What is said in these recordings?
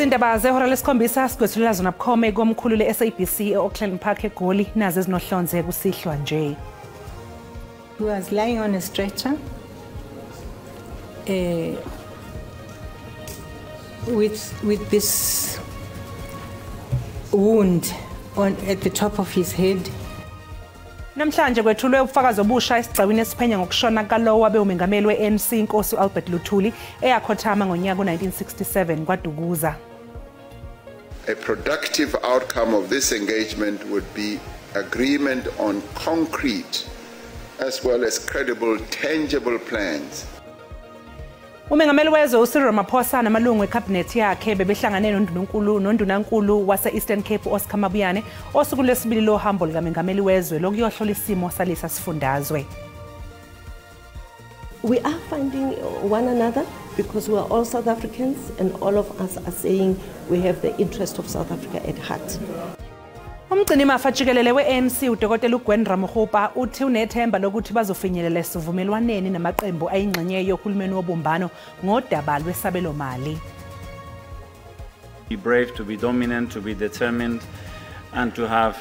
Izindaba zehora lesikhombisa sigwethulela zona bukhoma komkhulu le-SABC e-Auckland Park eGoli nazo ezinohlonze kusihlwa nje. He was lying on a stretcher with this wound at the top of his head. Namhlanje kwethulwe ubufakazi obusha esigcawini esiphenya ngokushona kalowo wabe umengameli we-ANC Nkosi Albert Luthuli eyakhothama ngonyaka u-1967 kwaDukuza. A productive outcome of this engagement would be agreement on concrete as well as credible, tangible plans. Umengameli wezwe uCyril Ramaphosa namalungu ecabinet yakhe bebehlangane nondunankulu wase-Eastern Cape Oscar Mabuyane osuku lwesibili lohambo likamengameli wezwe lokuyohlola isimo salisa sifundazwe. We are finding one another because we are all South Africans and all of us are saying we have the interest of South Africa at heart. Umgcini mafa jikelele we-ANC uDokotela uGwen Ramokgopa uthi unethemba lokuthi bazofinyelela esivumelwaneni namaqembu ayingxenye yohulumeni wobumbano ngodaba lwesabelo mali. Be brave, to be dominant, to be determined, and to have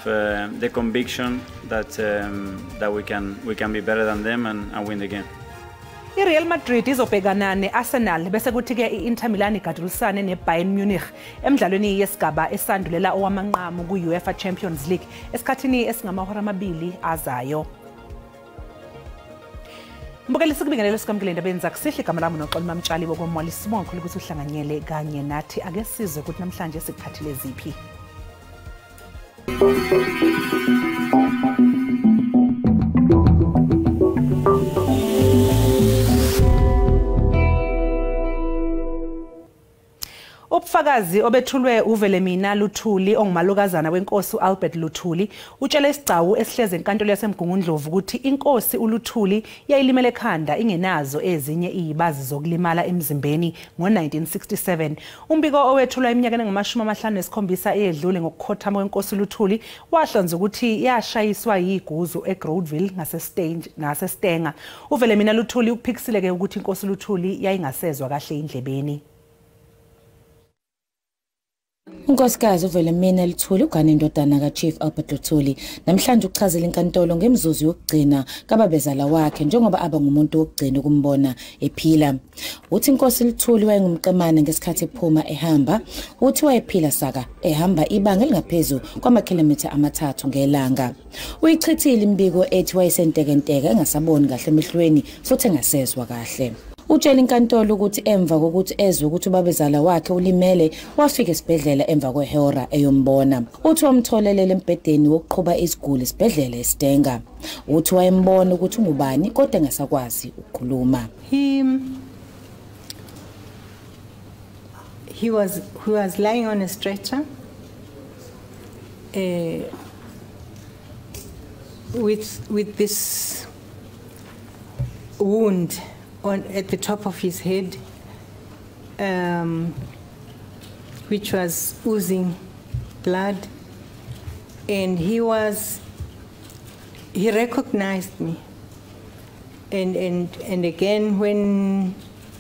the conviction that we can be better than them and win the game. I-Real Madrid izobhekana ne-Arsenal bese kuthi ke i-Inter Milan igadulisane ne-Bayern Munich emidlalweni yesigaba esandulela owamanqamu ku-UEFA Champions League esikhathini esingamahora amabili azayo. Mbukeli sikubingelelo sikamkele endabeni zakusihle igama lami noXolisa Mtshali bokomwali sibonga kakhulu ukuthi uhlanganyele kanye nathi ake sizwe ukuthi namhlanje sikuphathile ziphi. Ubufakazi obethulwe uVelemina Luthuli ongumalokazana wenkosi uAlbert Luthuli utshela isigcawu esihleze enkantolo yaseMgungundlovu ukuthi inkosi uLuthuli yayilimele ekhanda ingenazo ezinye izibazi zokulimala emzimbeni ngo-1967. Umbiko owethulwa iminyaka engama-57 eyedlule ngokukhothama kwenkosi uLuthuli wahlonza ukuthi yashayiswa yiguzu eGrowdville ngaseStenga. uVelemina Luthuli ukuphikisile ukuthi inkosi uLuthuli yayingasezwa kahle indlebeni. Unkosikazi uVelemina Luthuli ugane indodana kaChief Albert Luthuli namhlanje uchazela inkantolo ngemzuzu yokugcina kababezala wakhe njengoba aba ngumuntu wokugcina ukumbona ephila. Uthi inkosi Luthuli wayengumqemane ngesikhathi ephuma ehamba, uthi wayephila saka ehamba ibanga elingaphezu kwamakhilomitha amathathu ngelanga. Uyichithile imbiko ethi wayesentekenteke engasaboni kahle emehlweni futhi engasezwa kahle. Utshela inkantolo ukuthi emva kokuthi ezwe ukuthi ubabezala wakhe ulimele wafika esibhedlela emva kwehora eyombona. Uthi wamtholelela embhedeni wokuqhuba isiguli esibhedlela eStenga. Uthi wayembona ukuthi ungubani kodwa engasakwazi ukukhuluma. He was lying on a stretcher with this wound at the top of his head, which was oozing blood, and he recognized me, and again when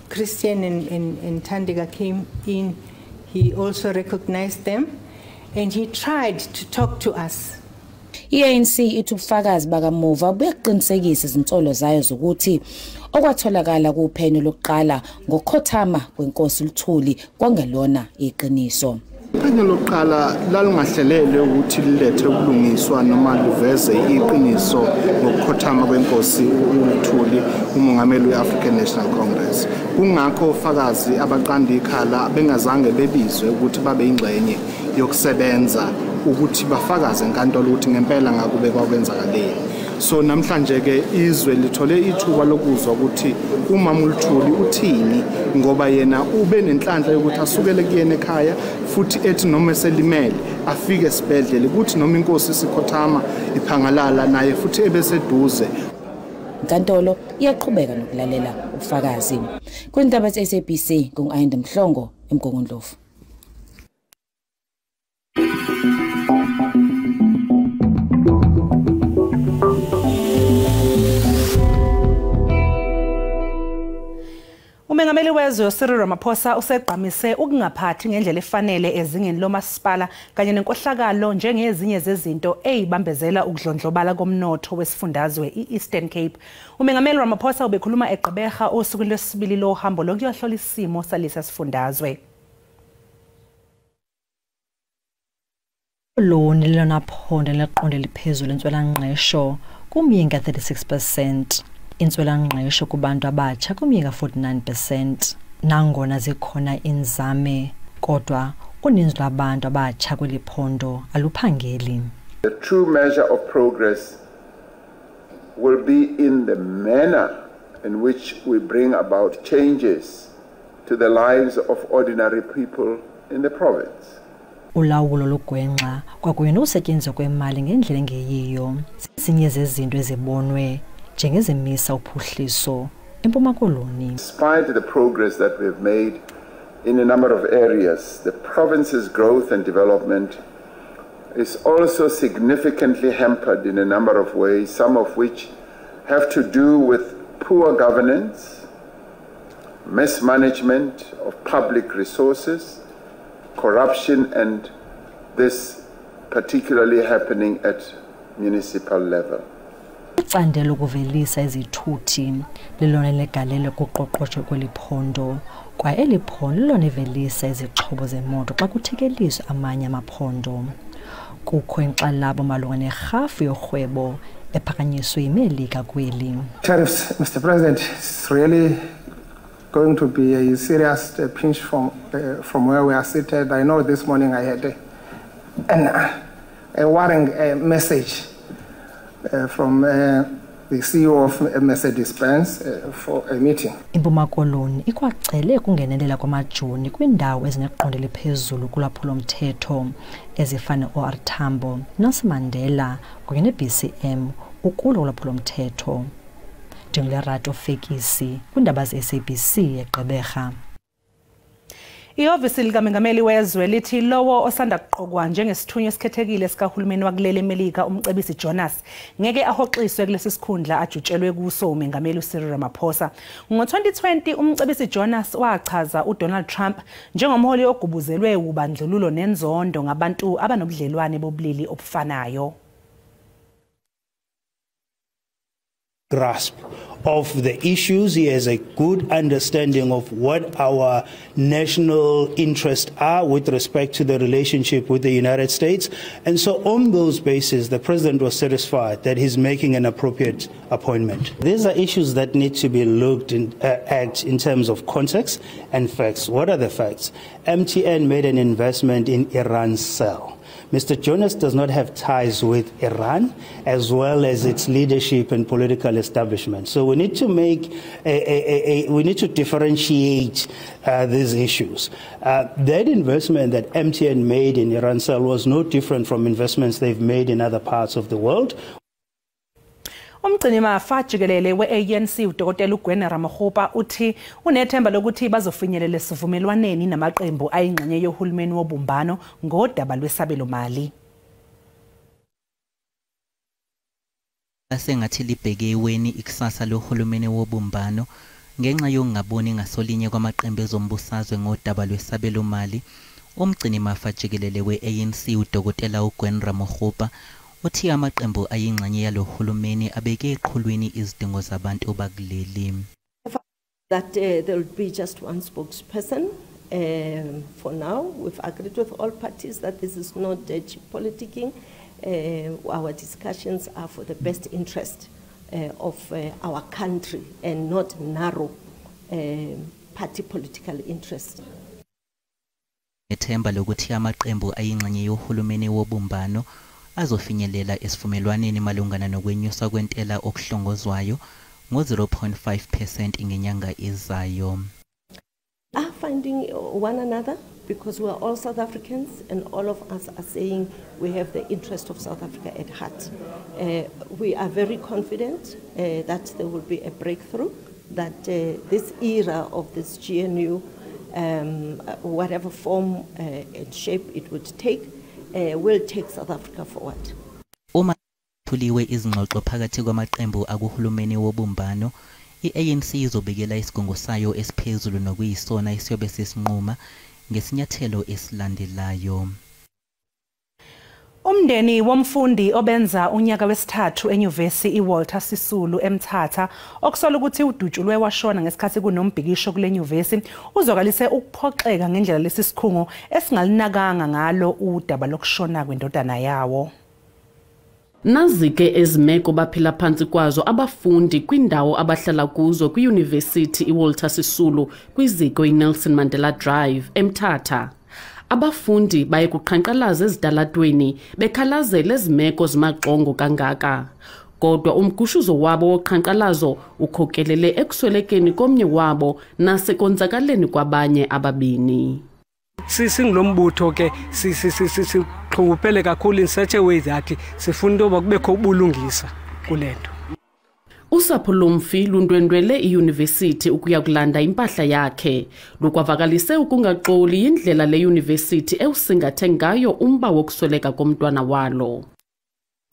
Christian and Thandeka came in, he also recognized them, and he tried to talk to us. I-ANC ithi ubufakazi bakamuva buyaqiniseka izinsolo zayo zokuthi okwatholakala kuphenyo lokuqala ngokhothama kwenkosi Luthuli kwangelona iqiniso. Uphenyo lokuqala lalungahlelelwe ukuthi lilethe ukulungiswa noma luveze iqiniso ngokukhothama kwenkosi uLuthuli umongameli we-African National Congress. Kungakho ofakazi abaqanda ikhala bengazange bebizwe ukuthi babe ingxenye yokusebenza ukuthi bafakaze enkantolo ukuthi ngempela ngakube kwakwenzakaleni. So namhlanje ke izwe lithole ithuba lokuzwa ukuthi umama uLuthuli uthini ngoba yena ube nenhlanhla yokuthi asukele kuyena ekhaya futhi ethi noma eselimele afike esibhedlela ukuthi noma inkosi isikhothama iphangalala naye futhi ebeseduze. Inkantolo iyaqhubeka nokulalela ubufakazi. Kwindaba ze-SABC kungu-Ayanda Mhlongo eMgungundlovu. Umengameli wezwe Cyril Ramaphosa usegqamise ukungaphathi ngendlela efanele ezingeni lomasipala kanye nenkohlakalo njengezinye zezinto ezibambezela ukudlondlobala komnotho wesifundazwe iEastern Cape. Umengameli Ramaphosa ubekhuluma eGqeberha osukwini lwesibili lohambo lokuyohlola isimo salisa sifundazwe. Loni lona phondo leqonde liphezulu intswelangqesho kumyinga 36%. Intswelangqesho kubantu abatsha kumyinga 49%. Nangona zikhona inzame kodwa uninzi lwabantu abatsha kweli phondo aluphangeli. The true measure of progress will be in the manner in which we bring about changes to the lives of ordinary people in the province. Ulawulo logwenxa kwakunye nokusetyenziswa kwemali ngendlela engeyiyo ezinye zezinto ezibonwe njengezimisa uphuhliso eMpuma Koloni. Despite the progress that we have made in a number of areas, the province's growth and development is also significantly hampered in a number of ways, some of which have to do with poor governance, mismanagement of public resources, corruption, and this particularly happening at municipal level. Icandelo ukuvelisa izithuthi lilona legalelo kuqoqosho kweliphondo kwaye eliphondo lilona livelisa izixhobo zemoto xa kuthekeliswa amanye amaphondo. Kukho inkxalabo malunga nerhafu yorhwebo ephakanyiswe yiMelika kweli. Tariffs, Mr. President, it's really going to be a serious pinch from where we are seated. I know this morning I had a worrying message from the CEO of Mercedes-Benz for a meeting. Impuma Koloni ikwacele kungenelela kwamajoni kwindawo ezineqondo eliphezulu kulwaphulo-mthetho ezifana OR Tambo, Nelson Mandela kunye neBCM ukulwa ulwaphulo-mthetho. Njengolerato Fekisi kwindaba ze-SABC eGqeberha. Ihhovisi likaMengameli wezwe lithi lowo osanda kuqokwa njengesithunywa esikhethekile sikahulumeni wakuleli eMelika umcebisi Jonas ngeke ahoxiswe kulesi sikhundla ajutshelwe kuso uMengameli uCyril Ramaphosa. Ngo-2020 umcebisi Jonas wachaza uDonald Trump njengomholi ogubuzelwe ubandlululo nenzondo ngabantu abanobudlelwane bobulili obufanayo. Grasp of the issues. He has a good understanding of what our national interests are with respect to the relationship with the United States. And so on those bases, the president was satisfied that he's making an appropriate appointment. These are issues that need to be looked at in terms of context and facts. What are the facts? MTN made an investment in Iran Cell. Mr. Jonas does not have ties with Iran as well as its leadership and political establishment. So we need to we need to differentiate these issues. That investment that MTN made in Iran Cell was no different from investments they've made in other parts of the world. Umgcini mafa jikelele we-ANC uDokotela uGwen Ramokgopa uthi unethemba lokuthi bazofinyelela sivumelwaneni namaqembu ayingxenye yohulumeni wobumbano ngodaba lwesabelo mali. Asengathi libheke eweni ikusasa lohulumeni wobumbano ngenxa yokungaboni ngasolinye kwamaqembu ezombusazwe ngodaba lwesabelo mali. Umgcini mafa jikelele we-ANC uDokotela uGwen Ramokgopa uthi amaqembu ayingxenye yalohulumeni abeke eqhulwini izidingo zabantu bakuleli. That there will be just one spokesperson. For now, we've agreed with all parties that this is not dirty politicking. Our discussions are for the best interest of our country and not narrow party political interest. Ethemba lokuthi amaqembu ayingxenye yohulumeni wobumbano azofinyelela esivumelwaneni malungana nokwenyuswa kwentela okuhlongozwayo ngo-0.5% ngenyanga ezayo. Are finding one another because we are all South Africans and all of us are saying we have the interest of South Africa at heart. We are very confident that there will be a breakthrough, that this era of this GNU, whatever form and shape it would take, will take South Africa forward. Uma thuliwe izingxoxo phakathi kwamaqembu akuhulumeni wobumbano, I-ANC izobekela isigungu sayo esiphezulu nokuyisona isiyobe sesinquma ngesinyathelo esilandelayo. Umndeni womfundi obenza unyaka wesithathu enyuvesi iWalter Sisulu eMthatha okusola ukuthi udutshulwe washona ngesikhathi kunombhikisho kule nyuvesi uzokalise ukuphoxeka ngendlela lesisikhungo esingalinakanga ngalo udaba lokushona kwendodana yawo. Nazike ezimeko baphila phansi kwazo abafundi kwindawo abahlala kuzo kwiUniversity iWalter Sisulu kwiziko iNelson Mandela Drive eMthatha. Abafundi baye kuqhankqalaza ezitalatweni bekhalazela ezimeko zimaxongo kangaka. Kodwa umgushuzo wabo woqhankqalazo ukhokelele ekuswelekeni komnye wabo nasekonzakaleni kwabanye ababini. Singilombutho ke sixhubele kakhulu in such a way that sifuna ukuba kubekho ubulungisa kulento. Usapho lomfi lundwendwele iUniversity ukuya kulanda impahla yakhe lokwavakalise ukungaxoli indlela leUniversity ewusingathe ngayo umba wokusweleka komntwana walo.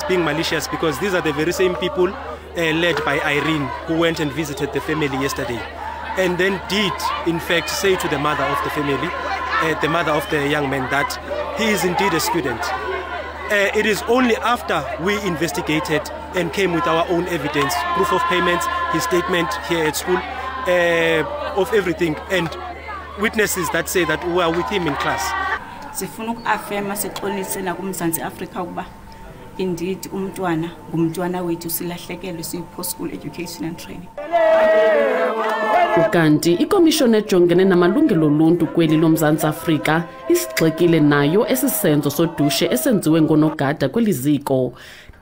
Being malicious because these are the very same people led by Irene who went and visited the family yesterday and then did in fact say to the mother of the family, the mother of the young man, that he is indeed a student. It is only after we investigated and came with our own evidence, proof of payments, his statement here at school, of everything, and witnesses that say that we are with him in class. Sifuna ukuafirma sixolise na kuMzantsi Afrika ukuba indeed ngumntwana wethu silahlekelwe siyi-post school education and training. Ukanti ikomishoni ejongene namalungelo oluntu kweli loMzantsi Afrika isigxekile nayo esisenzo sodushe esenziwe ngonogada kweli ziko.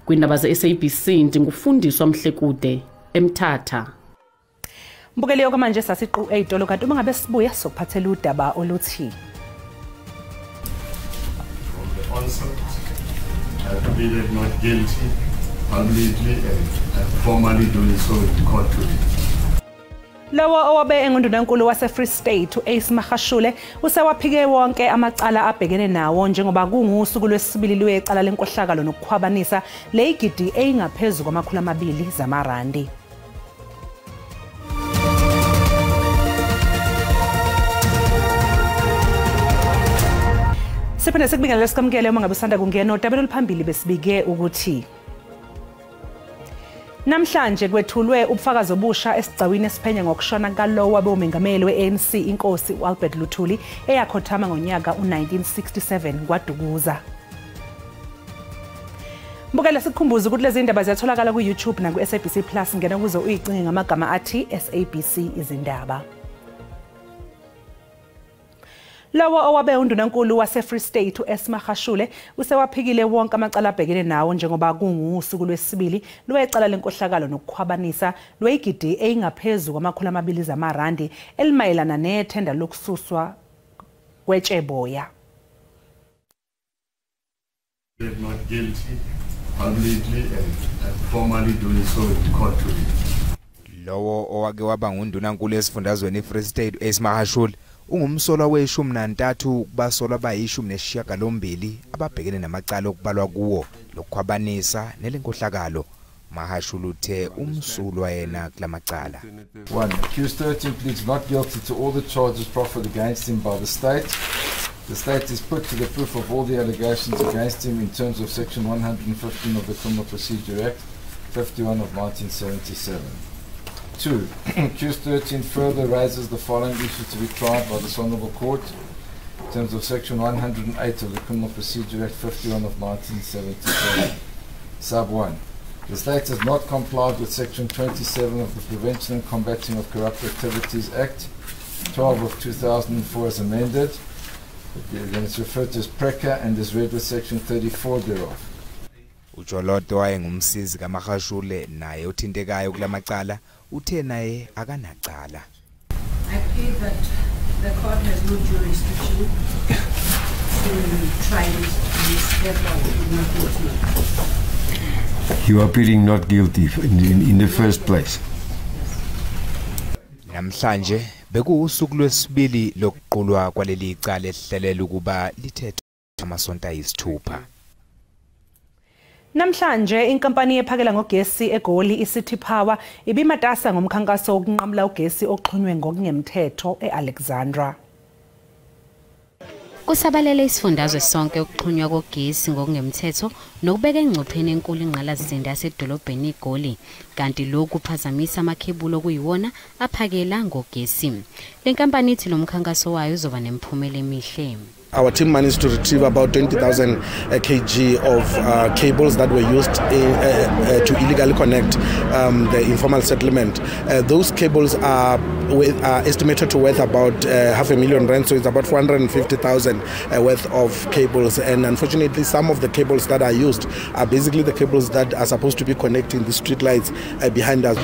Kwindaba ze-SABC ndingufundiswa Mhlekude eMthatha. Mbukeli yokamanje sasiqu 8 kanti uma ngabe sibuya sokuphathela udaba oluthi pleaded not guilty publicly and formally doing so in court today. Lawo owabe engundunankulu wase-Free State u-Ace Magashule usewaphike wonke amacala abhekene nawo njengoba kungusuku lwesibili lwecala lenkohlakalo nokukhwabanisa leyigidi eyingaphezu kwama200 zamarandi. Siphinde sikubingelele lesikamukele uma ngabe usanda kungena udaba oluphambili besibike ukuthi namhlanje kwethulwe ubufakazi obusha esigcawini esiphenya ngokushona kalowo wabengumengameli we-ANC inkosi uAlbert Luthuli eyakhothama ngonyaka u1967 kwaDukuza. Mbukela sikhumbuza ukuthi lezi ndaba ziyatholakala ku-YouTube na ku-SABC Plus, ngena kuzo uyicinge ngamagama athi SABC izindaba. Lawo owabe undunankulu wase-Free State u-Ace Magashule usewaphikile wonke amacala abhekene nawo njengoba kungusuku lwesibili lwecala lenkohlakalo nokukhwabanisa lweyigidi eyingaphezu kwama200 zamarandi elimayelana nethenda lokususwa kwetsheboya. Not guilty publicly and formally doing so in court today. Lawo owake waba ngundunankulu esifundazweni iFree State u-Ace Magashule ungumsolwa we-13 kubasolwa abayi-12 ababhekene namacala okubalwa kuwo lokukhwabanisa nelenkohlakalo. Magashule uthe umsulwa yena kulamacala. 1. Accused 13 pleads not guilty to all the charges proffered against him by the state. The state is put to the proof of all the allegations against him in terms of Section 115 of the Criminal Procedure Act 51 of 1977. 2. Accused 13 further raises the following issues to be tried by this Honourable Court in terms of Section 108 of the Criminal Procedure Act 51 of 1977. Sub 1. The state has not complied with Section 27 of the Prevention and Combating of Corrupt Activities Act 12 of 2004 as amended. Then it's referred to as PRECA and is read with Section 34 thereof. Ujoloto wayengumsizi kaMagashule naye uthintekayo kulamacala uthe naye akanacala. I plead that the court has no jurisdiction to try this therefore not guilty. You are pleading not guilty in the first place. Namhlanje bekuusuku lwesibili lokuqulwa kwaleli icala ehlelela ukuba lithethwe amasonto ayisithupha. Namhlanje inkampani ephakela ngogesi eGoli iCity Power ibimatasa ngomkhankaso wokunqamla ugesi oxhunywe ngokungemthetho eAlexandra. Kusabalele isifundazwe sonke ukuxhunywa kogesi ngokungemthetho nokubeka engcupheni enkulu ingqalasizinda yasedolobheni iGoli kanti lokhu kuphazamisa amakhebulo kuyiwona aphakela ngogesi. Le nkampani ithi lo mkhankaso wayo uzoba nemphumela emihle. Our team managed to retrieve about 20,000 kg of cables that were used to illegally connect the informal settlement. Those cables are estimated to worth about R500,000, so it's about 450,000 worth of cables. And unfortunately, some of the cables that are used are basically the cables that are supposed to be connecting the street lights behind us.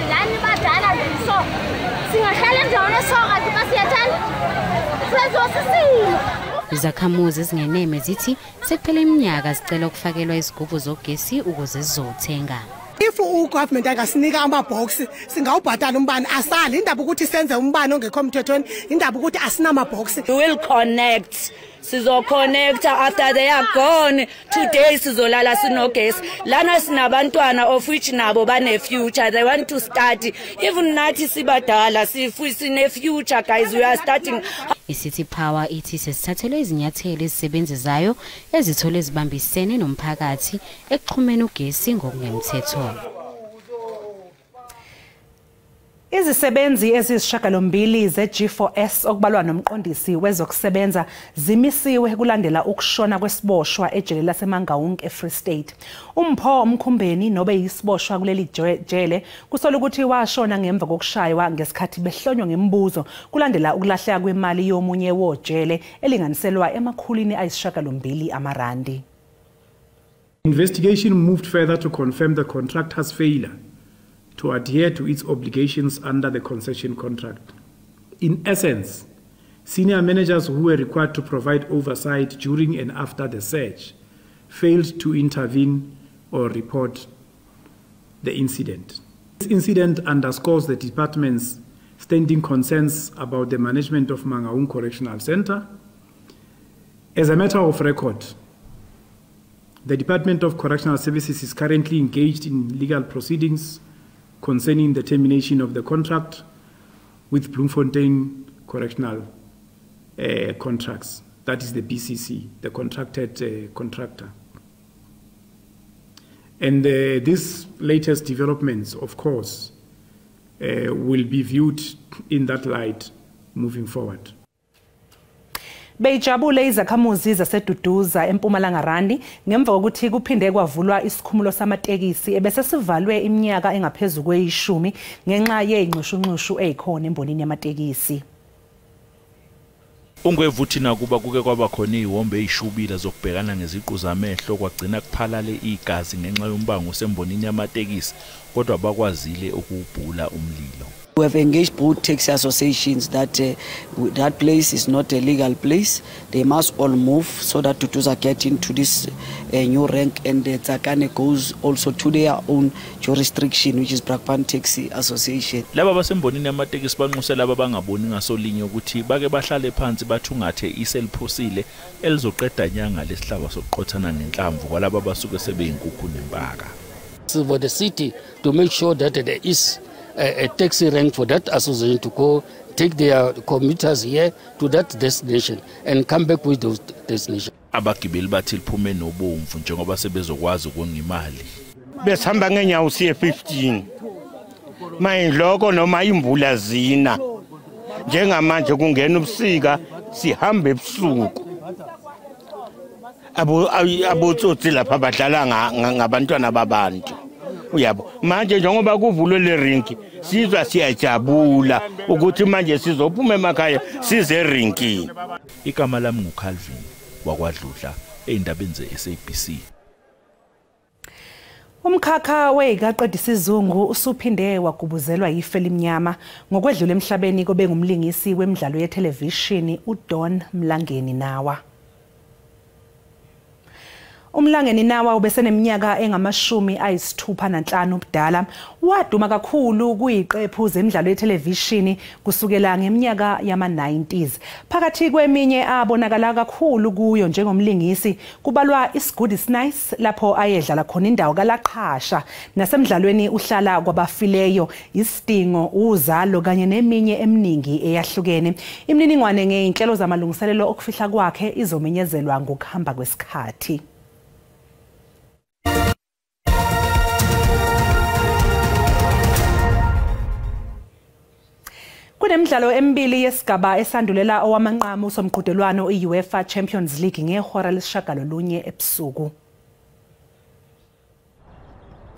Izakhamuzi ezingeneme zithi sekuphela iminyaka zicela ukufakelwa izigubhu zogesi ukuze zizothenga. If ugovernment akasinika amabhox singawubhatala umbane asali indaba ukuthi senze umbane ongekho emthethweni indaba ukuthi asina mabhox. We will connect. Sizo connect after they are gone. Today sizolala sinogesi. Lana sinabantwana of which nabo bane future. They want to start. Even nathi sibadala sine future guys. We are starting. iCity Power ithi sesithathelwe izinyathelo ezisebenzayo ezithole ezibambisene nomphakathi ekuxhumeni ugesi ngokungemthetho. Izisebenzi ezisishiyagalombili zeG4S okubalwa nomqondisi wezokusebenza zimisiwe kulandela ukushona kwesiboshwa ejele laseMangaung eFree State. Umpho Mkhumbeni nobe yisiboshwa kuleli jele kusola ukuthi washona ngemva kokushaywa ngesikhathi behlonywa ngembuzo kulandela ukulahleka kwemali yomunye wojele elinganiselwa emakhulini ayisishiyagalombili amarandi. Investigation moved further to confirm the contractor's failure to adhere to its obligations under the concession contract. In essence, senior managers who were required to provide oversight during and after the search failed to intervene or report the incident. This incident underscores the department's standing concerns about the management of Mangaung Correctional Center. As a matter of record, the Department of Correctional Services is currently engaged in legal proceedings concerning the termination of the contract with Bloemfontein Correctional Contracts, that is the BCC, the contracted contractor. And these latest developments, of course, will be viewed in that light moving forward. Bejabule izakhamuzi zaseDuduza eMpumalanga Randi ngemva kokuthi kuphinde kwavulwa isikhumulo samatekisi ebese sivalwe iminyaka engaphezulu kwe10 ngenxa yeyinqushunqushu ezikhona embonini yamatekisi. Ungwevuthina kuba kuke kwaba khona izihombe ezishubila zokubhekana ngeziqu zamehlo kwagcina kuphalale igazi ngenxa yombango osembonini yamatekisi kodwa bakwazile ukubhula umlilo. We have engaged both taxi associations that that place is not a legal place. They must all move so that Duduza get into this new rank, and Tsakane goes also to their own jurisdiction, which is Brakpan Taxi Association. Laba basembonini yamatekisi banxusela abangaboni ngasolinye ukuthi bake bahlale phansi bathungathe iseliphosile elizoqeda nyanga lesihlaba sokuqothana nenhlamvu kwalabo basuke sebeyinkukhu nempaka. So for the city to make sure that there is a taxi rank for that association to go take their commuters here to that destination and come back with those destinations. Abagibeli bathi liphume nobomvu njengoba sebezokwazi ukonga imali. Besihamba ngenyawo siye 15. Mayindloko noma imvula zina. Njengamanje kungena ubusika sihambe ebusuku. Abotsotsi lapha badlala ngabantwana babantu. Uyabo manje njengoba kuvulwe le rinki sizwa siyajabula ukuthi manje sizophuma emakhaya size rinkini. Igama lami nguCalvin wakwaDludla eindabeni zeSABC. Umkhakha weyigaqedi sizungu usuphinde wagubuzelwa yife limnyama ngokwedlula emhlabeni kobe ngumlingisi wemidlalo yethelevishini uDon Mlangeni Nawa. Umlangeni Nawa ubeseneminyaka engama-65 ubudala waduma kakhulu kuyiqephu zemidlalo yethelevishini kusukela ngeminyaka yama-90s. Phakathi kweminye abonakala kakhulu kuyo njengomlingisi kubalwa Is Good Is Nice lapho ayedlala khona indawo kaLaqhasha, nasemidlalweni uhlala kwabafileyo, Isidingo, Uzalo kanye neminye eminingi eyahlukene. Imininingwane ngeinhlelo zamalungiselelo okufihla kwakhe izomenyezelwa ngokuhamba kwesikhathi. Kunemidlalo emibili yesigaba esandulela owamanqamu somqhudelwano iUEFA Champions League ngehora lesishagalolunye ebusuku.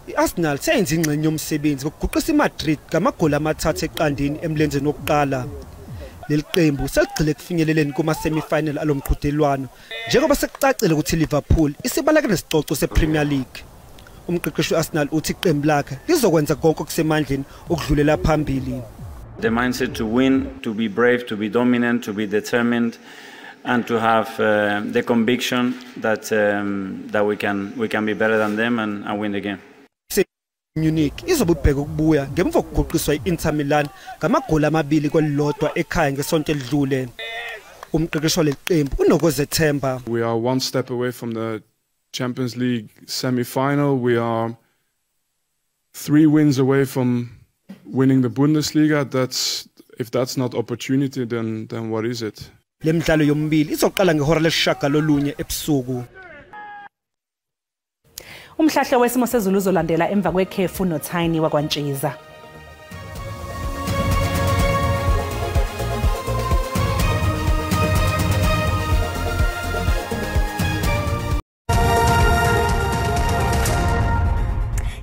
I-Arsenal seyenza ingxenye yomsebenzi ngokuguqisa iMadrid ngamagoli amathathu eqandini emlenzeni wokuqala. Leli qembu seligxile kufinyeleleni kuma-semi-final alomqhudelwano njengoba sekucacile ukuthi iLiverpool isibaleka nesicoco sePremier League. Umqeqeshi we-Arsenal uthi iqembu lakhe lizokwenza konke okusemandleni ukudlulela phambili. The mindset to win, to be brave, to be dominant, to be determined, and to have the conviction that that we can be better than them and win the game. Munich izobubheka ukubuya ngemva kokuguqiswa i-Inter Milan ngamagoli amabili kwelilodwa ekhaya ngesonto elidlule. Umqeqeshi waleli qembu unokozethemba. We are one step away from the Champions League semi-final. We are 3 wins away from winning the Bundesliga. If that's not opportunity, then what is it? Le midlalo yomibili izoqala ngehora lesishagalolunye ebusuku. Umhlahlo wesimo sezulu uzolandela emva kwekhefu noThini wakwaNtshiza.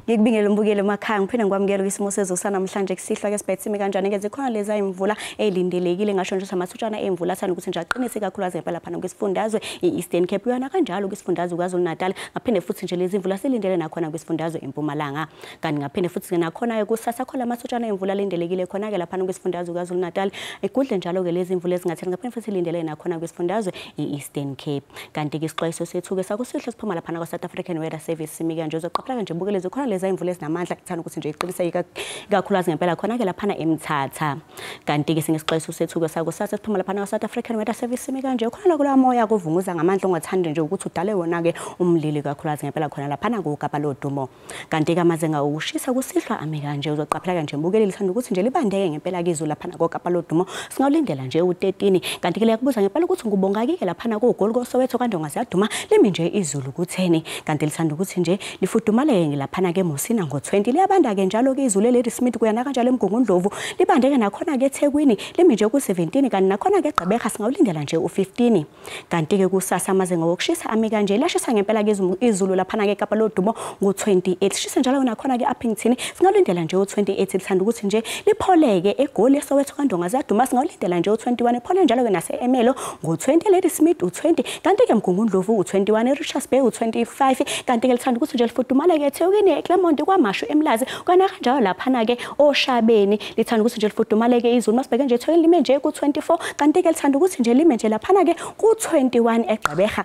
Ngikubingela umbukeli emakhaya ngiphinde ngikwamukela kwisimo sezulu sanamhlanje kusihlwa ke sibhetsime kanjani ke zikhona leza imvula ezilindelekile ngasho nje amathutshana emvula athanda ukuthi nje aqinise kakhulu azempela phana kwisifundazwe iEastern Cape yana kanjalo kwisifundazwe kwaZulu-Natal ngaphinde futhi nje lezi imvula silindele nakhona kwisifundazwe eMpumalanga kanti ngaphinde futhi nakhona kusasa khona amathutshana emvula alindelekile khona ke lapha kwisifundazwe kwaZulu-Natal egudle njalo ke lezi imvula ezingatheni ngaphinde futhi silindele nakhona kwisifundazwe iEastern Cape kanti ke isixwayiso sethu ke sakusihlwa siphuma lapha kwaSouth African Weather Service simika nje uzoqaphela nje mbukele zikhona leza imvula ezinamandla kuthanda ukuthi nje iqiniseke kakhulukazi ngempela khona ke lapha eMthatha kanti ke singesixwayiso sethu ke sakusasa siphuma lapha kwaSouth African Weather Service simika nje khona kula moya kuvunguza ngamandla ongathandi nje ukuthi udale wona ke umlilo kakhulukazi ngempela khona lapha kuGapa lodumo kanti ke amazenga ukushisa kusihlwa amika nje uzoqaphela nje mbukeli lithanda ukuthi nje libandeke ngempela kizulu lapha kuGapa lodumo singawulindela nje u13 kanti ke liyakubuza ngempela ukuthi ngubonga ke lapha kuGoli koSoweto kanti ongaziyaduma limi nje izulu ku10 kanti lithanda ukuthi nje lifudumale lapha ke Mosina ngo20 liyabanda ke njalo ke izulu leLady Smith kuyana kanjalo eMgungundlovu libandeke nakhona ke eThekwini limi nje ku17 kanti nakhona ke eGqeberha singawulindela nje u15 kanti ke kusasa amazenga wokushisa amika nje lashisa ngempela ke izulu lapha ke eKapa lodumo ngo28 shisa njalo nakhona ke ePinkton singawulindela nje u28 lithanda ukuthi nje lipholeke eGoli eSoweto kanti ongaziyaduma singawulindela nje u21 ephole njalo ke naseEmelo ngo20 Lady Smith u20 kanti ke eMgungundlovu u21 eRichards Bay u25 kanti ke lithanda ukuthi nje lifudumale ke eThekwini eClermont kwaMashu eMlazi kana kanjalo lapha ke oShabeni lithanda ukuthi nje lifudumale ke izulu masibheke nje eThekwini lime nje ku24 kanti ke lithanda ukuthi nje lime nje lapha ke ku21 eGqeberha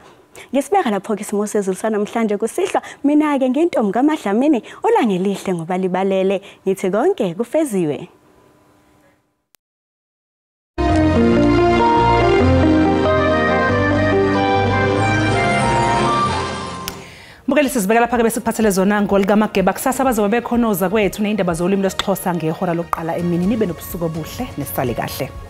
ngisibeka lapho ke isimo sezulu sanamhlanje kusihlwa mina ke ngentombi kaMadlamini olangelihle ngoba libalele ngithi konke kufeziwe. Mbukeli sizibeka lapha ke bese kuphathele zona ngolika Mageba kusasa bazobe bekhonoza kwethu neindaba zolimi lwesiXhosa ngehora lokuqala emini nibe nobusuku obuhle nesale kahle.